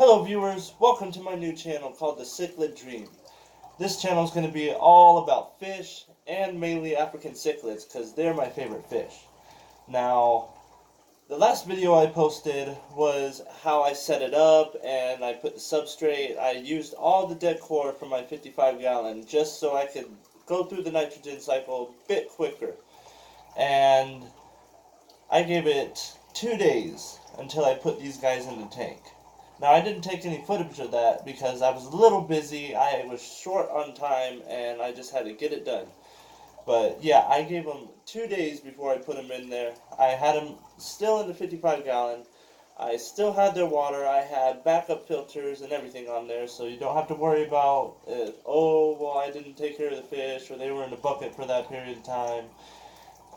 Hello viewers, welcome to my new channel called The Cichlid Dream. This channel is going to be all about fish and mainly African cichlids because they're my favorite fish. Now, the last video I posted was how I set it up and I put the substrate. I used all the decor from my 55-gallon just so I could go through the nitrogen cycle a bit quicker. And I gave it 2 days until I put these guys in the tank. Now, I didn't take any footage of that because I was a little busy, I was short on time, and I just had to get it done. But yeah, I gave them 2 days before I put them in there. I had them still in the 55-gallon. I still had their water. I had backup filters and everything on there, so you don't have to worry about, oh, well, I didn't take care of the fish, or they were in the bucket for that period of time.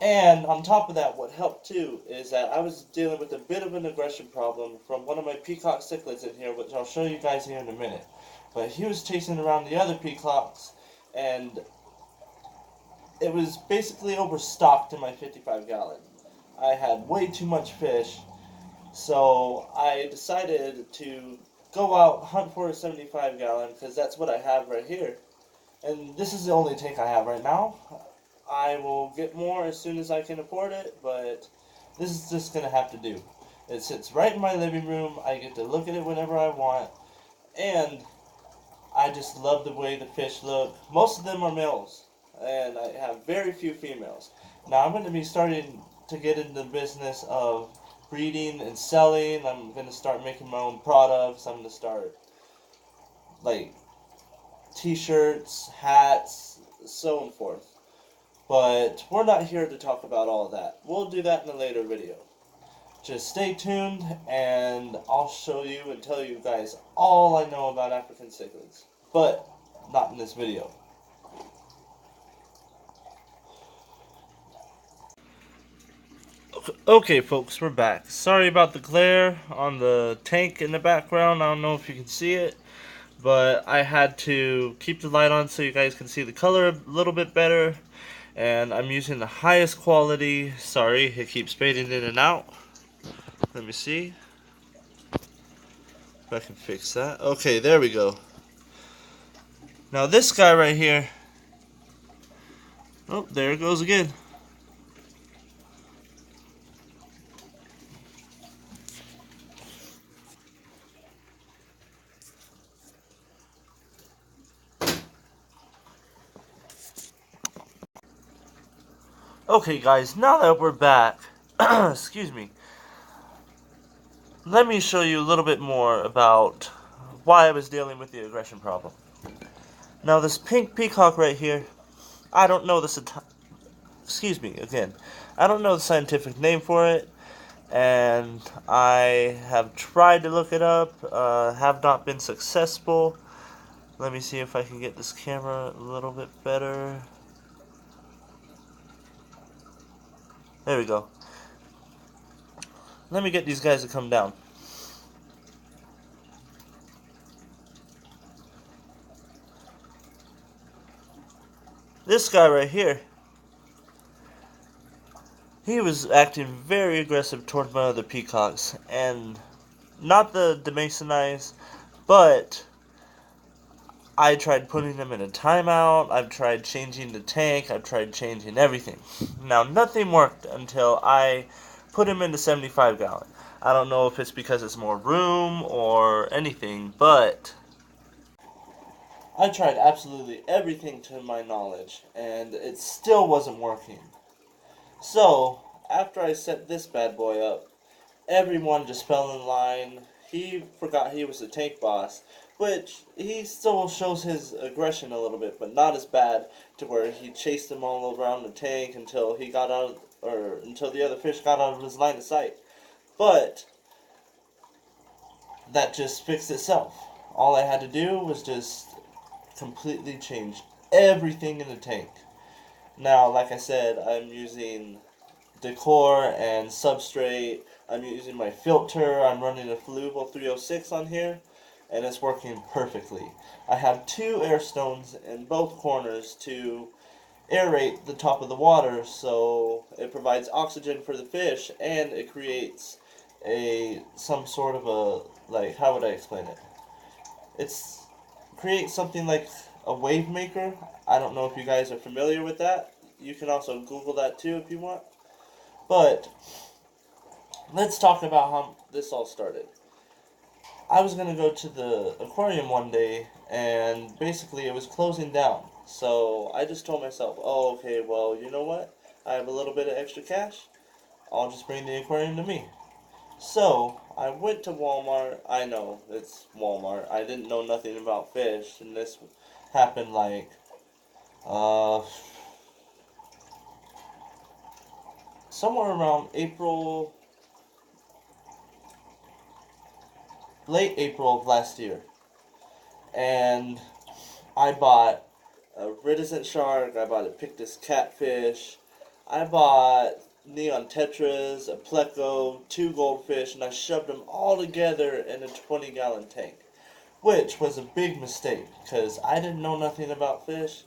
And on top of that, what helped too is that I was dealing with a bit of an aggression problem from one of my peacock cichlids in here, which I'll show you guys here in a minute. But he was chasing around the other peacocks, and it was basically overstocked in my 55-gallon. I had way too much fish, so I decided to go out hunt for a 75-gallon because that's what I have right here. And this is the only tank I have right now. I will get more as soon as I can afford it, but this is just going to have to do. It sits right in my living room. I get to look at it whenever I want, and I just love the way the fish look. Most of them are males, and I have very few females. Now I'm going to be starting to get into the business of breeding and selling. I'm going to start making my own products. I'm going to start like t-shirts, hats, so on forth. But we're not here to talk about all of that. We'll do that in a later video. Just stay tuned and I'll show you and tell you guys all I know about African cichlids. But not in this video. Okay folks, we're back. Sorry about the glare on the tank in the background. I don't know if you can see it, but I had to keep the light on so you guys can see the color a little bit better. And I'm using the highest quality. Sorry, it keeps fading in and out. Let me see if I can fix that. Okay, there we go. Now this guy right here. Oh, there it goes again. Okay guys, now that we're back, excuse me, let me show you a little bit more about why I was dealing with the aggression problem. Now this pink peacock right here, I don't know excuse me again, I don't know the scientific name for it, and I have tried to look it up, have not been successful. Let me see if I can get this camera a little bit better. There we go. Let me get these guys to come down. This guy right here, he was acting very aggressive toward my other peacocks, and not the demasonize, but I tried putting them in a timeout, I've tried changing the tank, I've tried changing everything. Now, nothing worked until I put him in the 75-gallon. I don't know if it's because it's more room or anything, but I tried absolutely everything to my knowledge, and it still wasn't working. So, after I set this bad boy up, everyone just fell in line. He forgot he was the tank boss, which he still shows his aggression a little bit, but not as bad to where he chased them all around the tank until he got out, or until the other fish got out of his line of sight. But that just fixed itself. All I had to do was just completely change everything in the tank. Now, like I said, I'm using decor and substrate. I'm using my filter. I'm running a Fluval 306 on here, and it's working perfectly. I have 2 air stones in both corners to aerate the top of the water, so it provides oxygen for the fish, and it creates some sort of a like, how would I explain it? It's create something like a wave maker. I don't know if you guys are familiar with that. You can also Google that too if you want. But let's talk about how this all started. I was gonna go to the aquarium one day, and basically it was closing down. So I just told myself, oh, okay, well, you know what? I have a little bit of extra cash. I'll just bring the aquarium to me. So I went to Walmart. I know it's Walmart. I didn't know nothing about fish, and this happened like uh, somewhere around April, late April of last year, and I bought a reticent shark. I bought a Pictus catfish. I bought neon tetras, a pleco, two goldfish, and I shoved them all together in a 20-gallon tank, which was a big mistake because I didn't know nothing about fish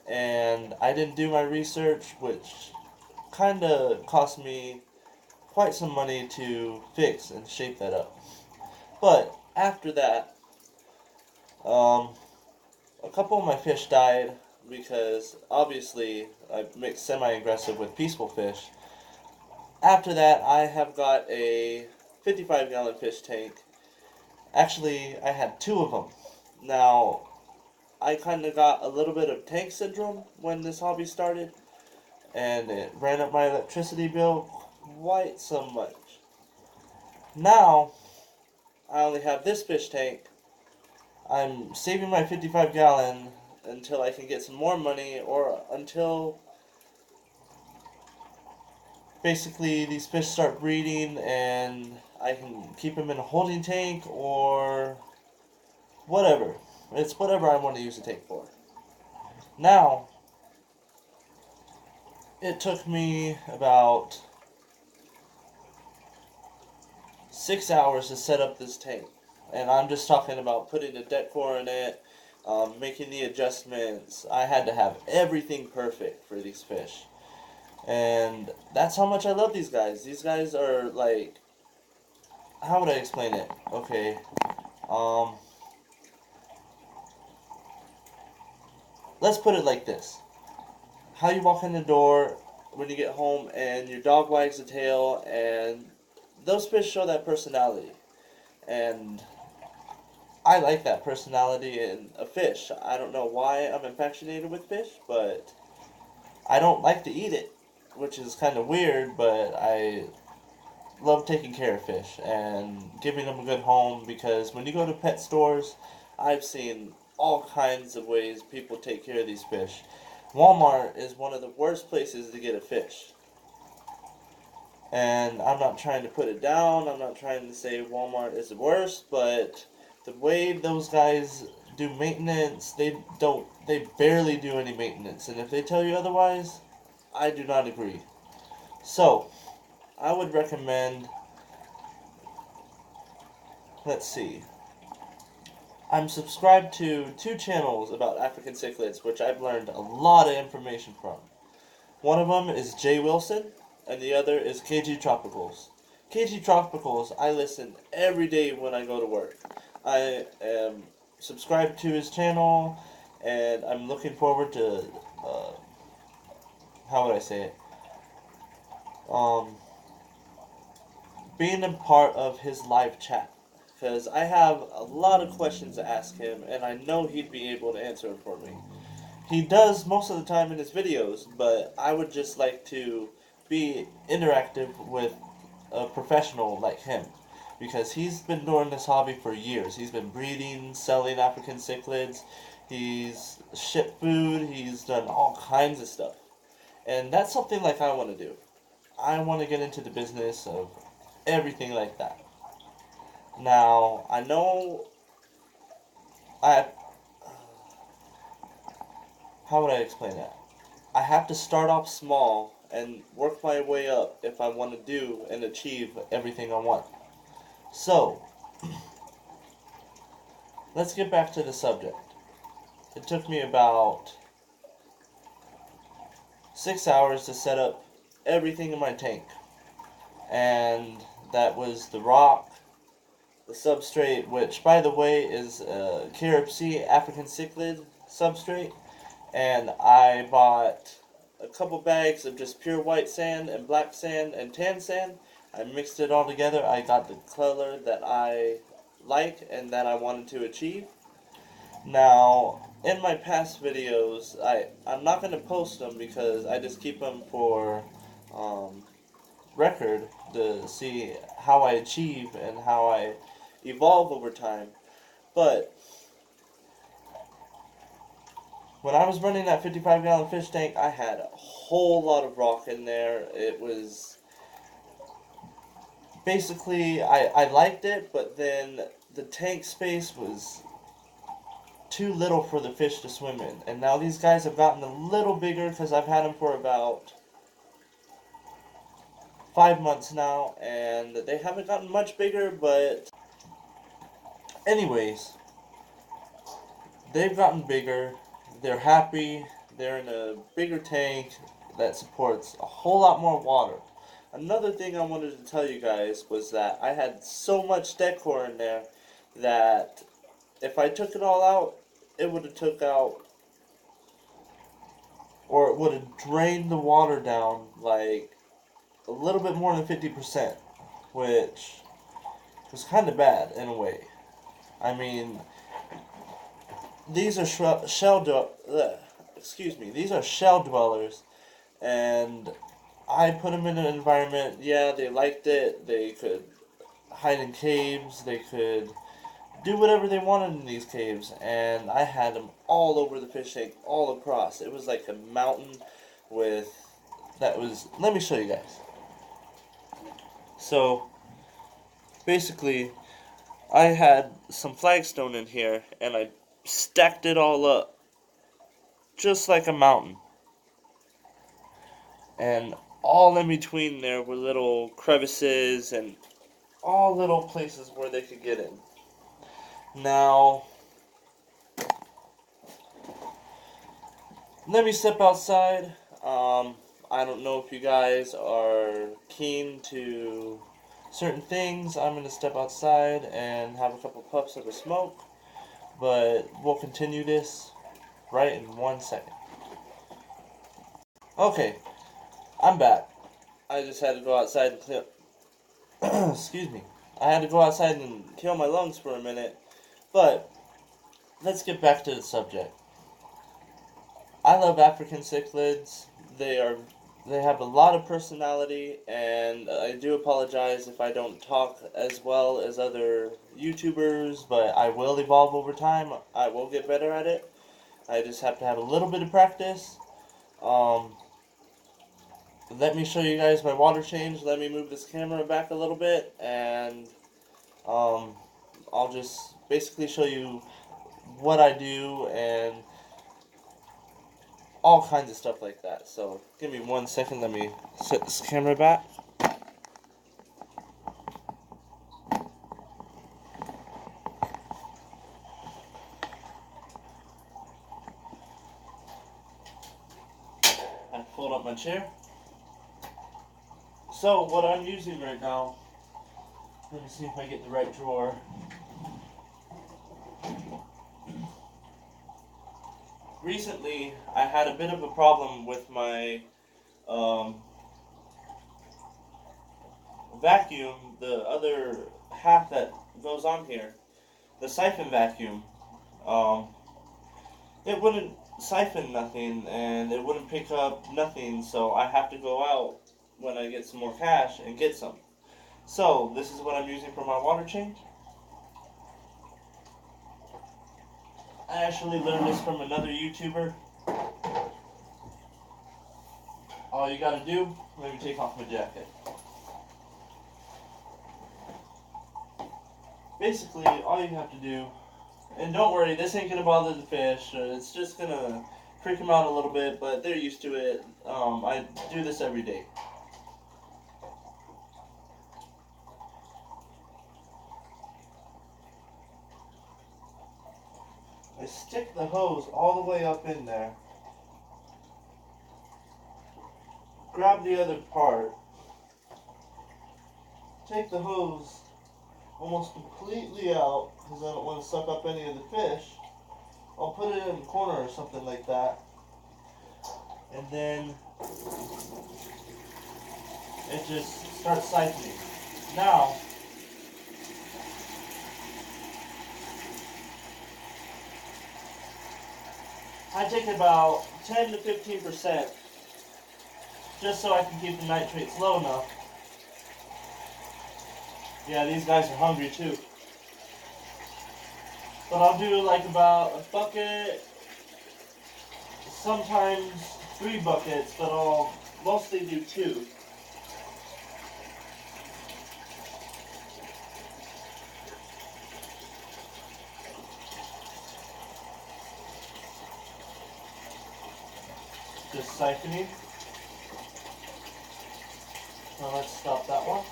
and I didn't do my research, which kind of cost me quite some money to fix and shape that up. But after that, um, a couple of my fish died because obviously I mixed semi-aggressive with peaceful fish. After that, I have got a 55-gallon fish tank. Actually, I had two of them. Now, I kind of got a little bit of tank syndrome when this hobby started, and it ran up my electricity bill quite so much. Now, I only have this fish tank. I'm saving my 55 gallon until I can get some more money, or until basically these fish start breeding and I can keep them in a holding tank or whatever. It's whatever I want to use the tank for. Now, it took me about 6 hours to set up this tank. And I'm just talking about putting the decor in it, making the adjustments. I had to have everything perfect for these fish. And that's how much I love these guys. These guys are like, how would I explain it? Okay. Um, let's put it like this. How you walk in the door when you get home and your dog wags the tail, and those fish show that personality. And I like that personality in a fish. I don't know why I'm infatuated with fish, but I don't like to eat it, which is kind of weird, but I love taking care of fish and giving them a good home because when you go to pet stores, I've seen all kinds of ways people take care of these fish. Walmart is one of the worst places to get a fish. And I'm not trying to put it down. I'm not trying to say Walmart is the worst, but the way those guys do maintenance, they barely do any maintenance. And if they tell you otherwise, I do not agree. So, I would recommend, let's see. I'm subscribed to two channels about African cichlids, which I've learned a lot of information from. One of them is Jay Wilson, and the other is KG Tropicals. KG Tropicals, I listen every day when I go to work. I am subscribed to his channel, and I'm looking forward to, how would I say it? Um, Being a part of his live chat. Because I have a lot of questions to ask him, and I know he'd be able to answer them for me. He does most of the time in his videos, but I would just like to be interactive with a professional like him. Because he's been doing this hobby for years. He's been breeding, selling African cichlids, he's shipped food, he's done all kinds of stuff. And that's something like I want to do. I want to get into the business of everything like that. Now, I know I how would I explain that? I have to start off small and work my way up if I want to do and achieve everything I want. So, let's get back to the subject. It took me about 6 hours to set up everything in my tank. And that was the rock, the substrate, which by the way is Carib African cichlid substrate, and I bought a couple bags of just pure white sand and black sand and tan sand. I mixed it all together. I got the color that I like and that I wanted to achieve. Now, in my past videos, I'm not going to post them because I just keep them for um, record to see how I achieve and how I evolve over time. But when I was running that 55-gallon fish tank, I had a whole lot of rock in there. It was basically, I liked it, but then the tank space was too little for the fish to swim in. And now these guys have gotten a little bigger because I've had them for about 5 months now, and they haven't gotten much bigger, but anyways, they've gotten bigger. They're happy. They're in a bigger tank that supports a whole lot more water. Another thing I wanted to tell you guys was that I had so much decor in there that if I took it all out, it would have took out, or it would have drained the water down like a little bit more than 50%, which was kind of bad in a way. I mean, these are these are shell dwellers, and I put them in an environment. Yeah, they liked it. They could hide in caves. They could do whatever they wanted in these caves, and I had them all over the fish tank, all across. It was like a mountain with that was. Let me show you guys. So basically, I had some flagstone in here, and I stacked it all up just like a mountain. And all in between there were little crevices and all little places where they could get in. Now, let me step outside. I don't know if you guys are keen to certain things. I'm going to step outside and have a couple puffs of a smoke, but we'll continue this right in 1 second. Okay, I'm back. I just had to go outside and clear. Excuse me. I had to go outside and kill my lungs for a minute, but let's get back to the subject. I love African cichlids. They have a lot of personality, and I do apologize if I don't talk as well as other YouTubers, but I will evolve over time. I will get better at it. I just have to have a little bit of practice. Let me show you guys my water change. Let me move this camera back a little bit, and I'll just basically show you what I do and all kinds of stuff like that. So give me 1 second. Let me set this camera back. I pulled up my chair. So what I'm using right now, let me see if I get the right drawer. Recently, I had a bit of a problem with my vacuum, the other half that goes on here, the siphon vacuum. It wouldn't siphon nothing, and it wouldn't pick up nothing, so I have to go out when I get some more cash and get some. So, this is what I'm using for my water change. I actually learned this from another YouTuber. All you gotta do, let me take off my jacket. Basically, all you have to do, and don't worry, this ain't gonna bother the fish. It's just gonna freak them out a little bit, but they're used to it. I do this every day. I stick the hose all the way up in there. Grab the other part. Take the hose almost completely out because I don't want to suck up any of the fish, I'll put it in a corner or something like that. And then it just starts siphoning. Now, I take about 10 to 15% just so I can keep the nitrates low enough. Yeah, these guys are hungry too. But I'll do like about a bucket, sometimes 3 buckets, but I'll mostly do 2. Just siphoning. Now let's stop that one.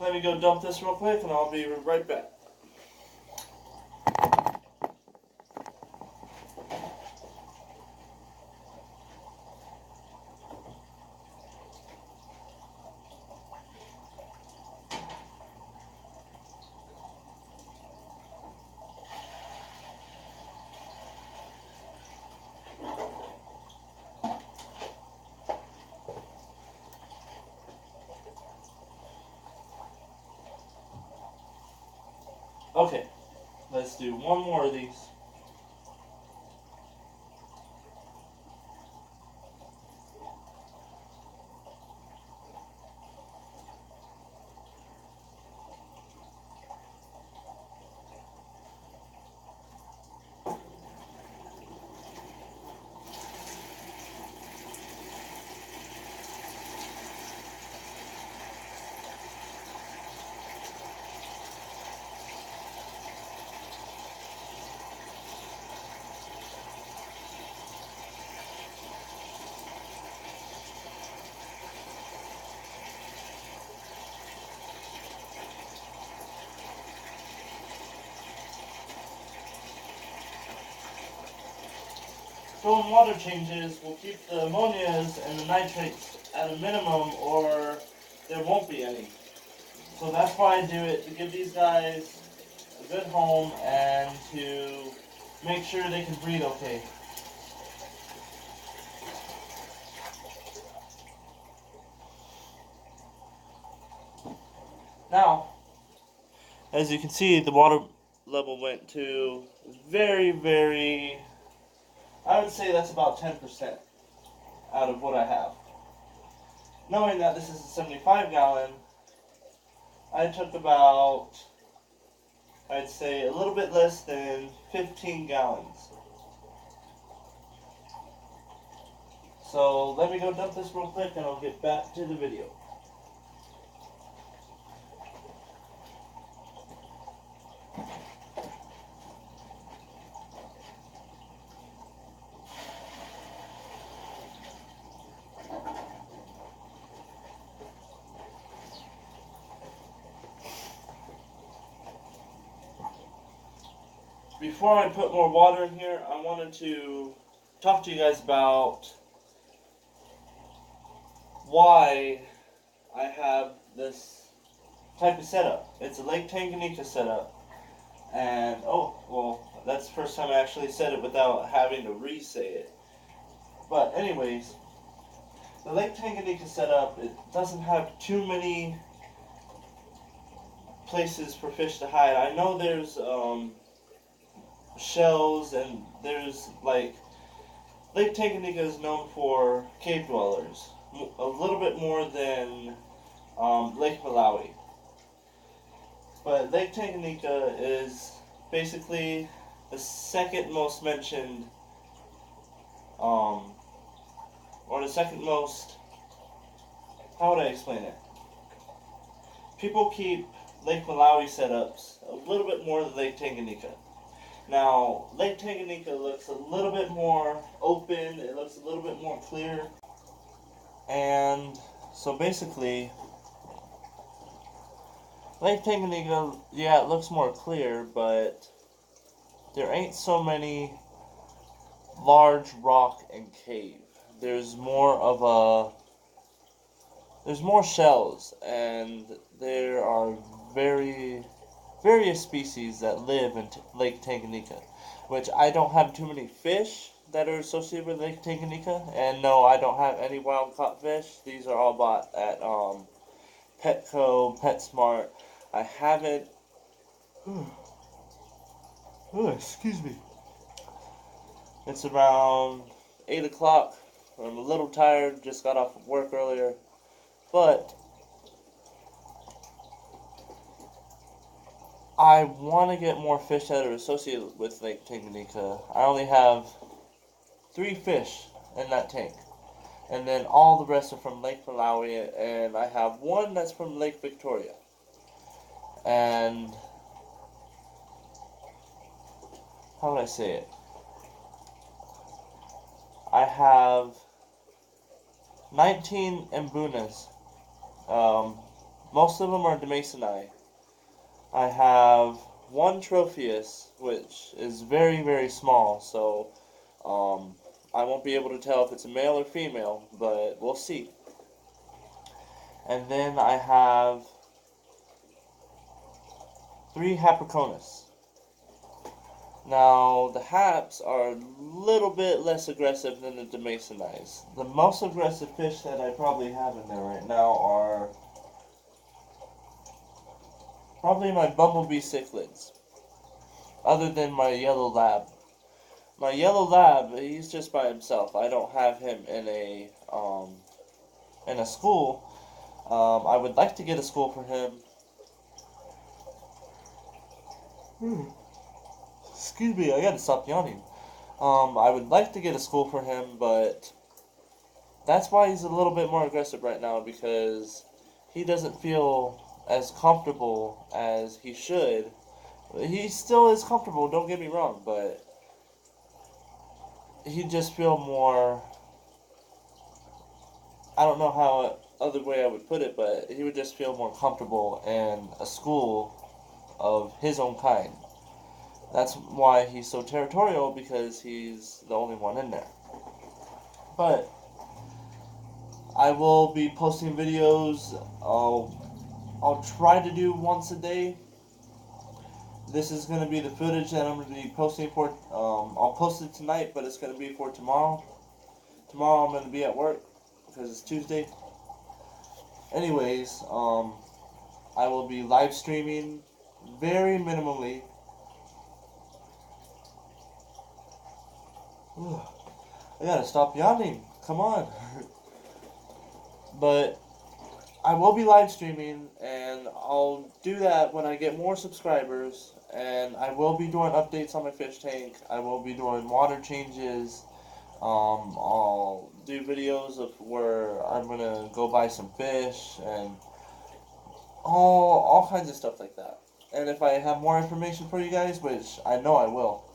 Let me go dump this real quick and I'll be right back. Okay, let's do one more of these. Throwing water changes will keep the ammonias and the nitrates at a minimum or there won't be any. So that's why I do it, to give these guys a good home and to make sure they can breathe okay. Now, as you can see, the water level went to very, I would say that's about 10% out of what I have. Knowing that this is a 75 gallon, I took about, I'd say a little bit less than 15 gallons. So let me go dump this real quick and I'll get back to the video. Before I put more water in here, I wanted to talk to you guys about why I have this type of setup. It's a Lake Tanganyika setup, and oh, well, that's the first time I actually said it without having to re-say it. But anyways, the Lake Tanganyika setup, it doesn't have too many places for fish to hide. I know there's shells and there's like Lake Tanganyika is known for cave dwellers a little bit more than Lake Malawi, but Lake Tanganyika is basically the second most mentioned or the second most, how would I explain it? People keep Lake Malawi setups a little bit more than Lake Tanganyika. Now, Lake Tanganyika looks a little bit more open, it looks a little bit more clear, and so basically, Lake Tanganyika, yeah, it looks more clear, but there ain't so many large rock and cave. There's more of a there's more shells, and there are various species that live in Lake Tanganyika, which I don't have too many fish that are associated with Lake Tanganyika, and no, I don't have any wild caught fish. These are all bought at Petco, PetSmart. I haven't. Oh, excuse me. It's around 8 o'clock. I'm a little tired, just got off of work earlier. But I want to get more fish that are associated with Lake Tanganyika. I only have 3 fish in that tank. And then all the rest are from Lake Malawi, and I have 1 that's from Lake Victoria. And how would I say it? I have 19 Mbunas. Most of them are Demasoni. I have 1 Tropheus, which is very small, so I won't be able to tell if it's a male or female, but we'll see. And then I have 3 Hapricornus. Now, the Haps are a little bit less aggressive than the Demasoni's. The most aggressive fish that I probably have in there right now are probably my Bumblebee cichlids, other than my Yellow Lab. My Yellow Lab, he's just by himself. I don't have him in a school. I would like to get a school for him. Excuse me, I gotta stop yawning. I would like to get a school for him, but that's why he's a little bit more aggressive right now, because he doesn't feel as comfortable as he should. He still is comfortable, don't get me wrong, but he'd just feel more, I don't know how other way I would put it, but he would just feel more comfortable in a school of his own kind. That's why he's so territorial, because he's the only one in there. But I will be posting videos. I'll try to do once a day. This is going to be the footage that I'm going to be posting for. I'll post it tonight, but it's going to be for tomorrow. Tomorrow I'm going to be at work because it's Tuesday. Anyways, I will be live streaming very minimally. I gotta stop yawning. Come on. But I will be live streaming, and I'll do that when I get more subscribers. And I will be doing updates on my fish tank. I will be doing water changes. I'll do videos of where I'm gonna go buy some fish and all kinds of stuff like that. And if I have more information for you guys, which I know I will.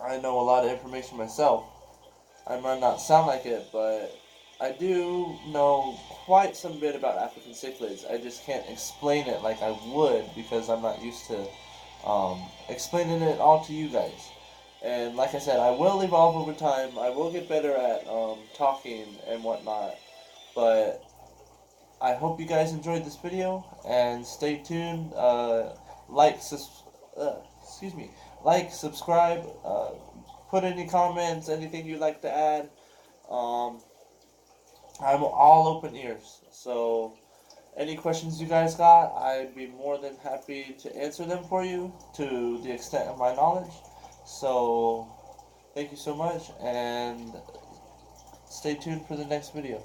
I know a lot of information myself. I might not sound like it, but I do know quite some bit about African cichlids. I just can't explain it like I would, because I'm not used to explaining it all to you guys. And like I said, I will evolve over time. I will get better at talking and whatnot. But I hope you guys enjoyed this video, and stay tuned. Like, subscribe, put any comments, anything you'd like to add. I'm all open ears, so any questions you guys got, I'd be more than happy to answer them for you to the extent of my knowledge. So thank you so much, and stay tuned for the next video.